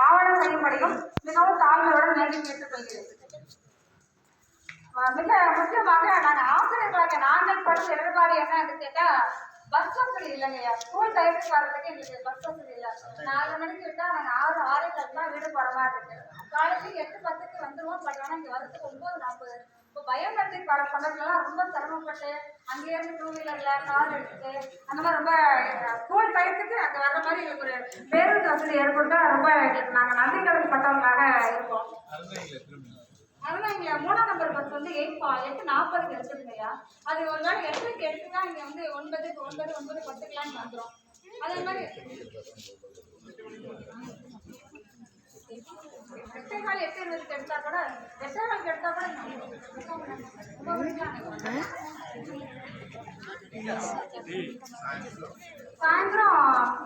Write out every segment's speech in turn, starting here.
ஆவணம் செய்யும்படியும் மிகவும் தாழ்மையுடன் வேண்டி கேட்டுக்கொள்கிறேன். மிக முக்கியமாக நாங்கள் ஆசிரியர்களாக நாங்கள் படித்த இடர்பாடு என்ன என்று கேட்டா பஸ் வசதி இல்லைங்கய்யா. ஸ்கூல் டைமுக்கு வர்றதுக்கு எங்களுக்கு பஸ் வசதி இல்லை. 4 மணிக்கு விட்டா நாங்கள் 6:30 தான் வீடு போகிற மாதிரி இருக்கு. காலையில் 8:10 வந்துடுவோம். பட் ஆனால் இங்கே வரதுக்கு 9:40. இப்போ பயோமெட்ரிக் வர சமயத்துலலாம் ரொம்ப சிரமப்பட்டு அங்கேயிருந்து 2 வீலரில் கார் எடுத்துட்டு அந்த மாதிரி ரொம்ப ஸ்கூல் டைத்துக்கு அங்கே வர்ற மாதிரி எங்களுக்கு ஒரு பேருந்து வசதி ஏற்பட்டா ரொம்ப எங்களுக்கு நாங்கள் நன்றி கடன் பட்டவங்களாக இருக்கோம். அதெல்லாம் இங்கே 3ஆம் நம்பர் பஸ் வந்து 8:40 இருக்குதுங்கய்யா. அது ஒரு வேளை 8க்கு எடுத்துனா இங்கே வந்து 9:10 வந்துடும். அதே மாதிரி 8:20 எடுத்தா கூட 8:20 எடுத்தா கூட சாயந்தரம்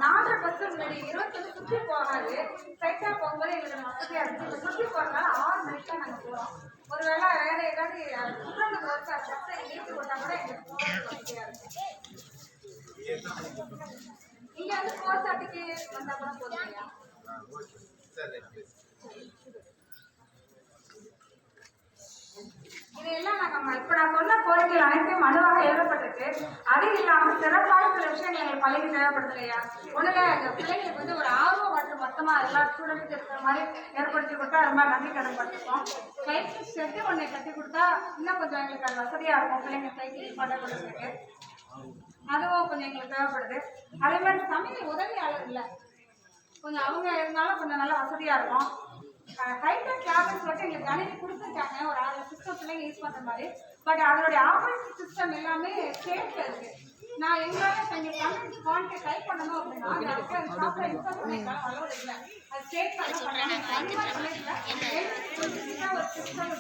4:30 பஸ் முன்னாடி 21 சுற்றி போகாது. ஸ்ட்ரைட்டாக போகும்போது எங்களுக்கு வசதியாக இருக்குது. இப்போ சுற்றி போகிறதுனால 6 மணிக்கு தான் நாங்கள் போகிறோம். ஒருவேளை வேற ஏதாவது சுற்றுலா ஒர்க்காக பஸ்ஸை ஏற்றி போட்டால் கூட எங்களுக்கு போகிறது வசதியாக இருக்குது. இங்கே வந்து 4:30க்கு வந்தால் கூட போதுங்கய்யா. இதையெல்லாம் நாங்கள் இப்போ நான் சொன்ன கோரிக்கைகள் அனைத்தையும் மனுவாக எழுதப்பட்டிருக்கு. அது இல்லாமல் சிறப்பான சில விஷயங்கள் எங்களுக்கு பள்ளிக்கு தேவைப்படுதுலையா. ஒன்றுல பிள்ளைங்களுக்கு வந்து ஒரு ஆர்வம் மற்றும் மொத்தமாக எல்லா ஸ்டூடெண்ட்ஸுக்கு இருக்கிற மாதிரி ஏற்படுத்தி கொடுத்தா ரொம்ப நன்றி கடன் பட்டிருக்கோம். சைக்கிள் ஷெட்டு ஒன்று கட்டி கொடுத்தா இன்னும் கொஞ்சம் எங்களுக்கு அது வசதியாக இருக்கும். பிள்ளைங்க சைக்கிள் பண்ண கொடுத்துருக்கு. அதுவும் கொஞ்சம் எங்களுக்கு தேவைப்படுது. அதே மாதிரி சமையல் உதவியாளர் இல்லை, கொஞ்சம் அவங்க இருந்தாலும் கொஞ்சம் நல்லா வசதியாக இருக்கும். ஹைடெக் கிளாஸஸ் வந்து எங்களுக்கு கணினி கொடுத்துருக்காங்க. ஒரு 6 சிஸ்டம் பிள்ளைங்க யூஸ் பண்ணுற மாதிரி. பட் அதனுடைய ஆப்ரேட்டிங் சிஸ்டம் எல்லாமே ஸ்டேட்டில் இருக்குது. நான் எங்களால் இப்போ எங்களுக்கு கம்ப்யூட்டர் குவான்டிட்டி டைப் பண்ணணும் அப்படின்னா அதுக்கு அந்த சாஃப்ட்வேர் இன்ஸ்டால் பண்ணிக்கலாம். அலோடு இல்லை. அது ஸ்டேட் பண்ண பண்ணாங்க. ஒரு சிஸ்டம்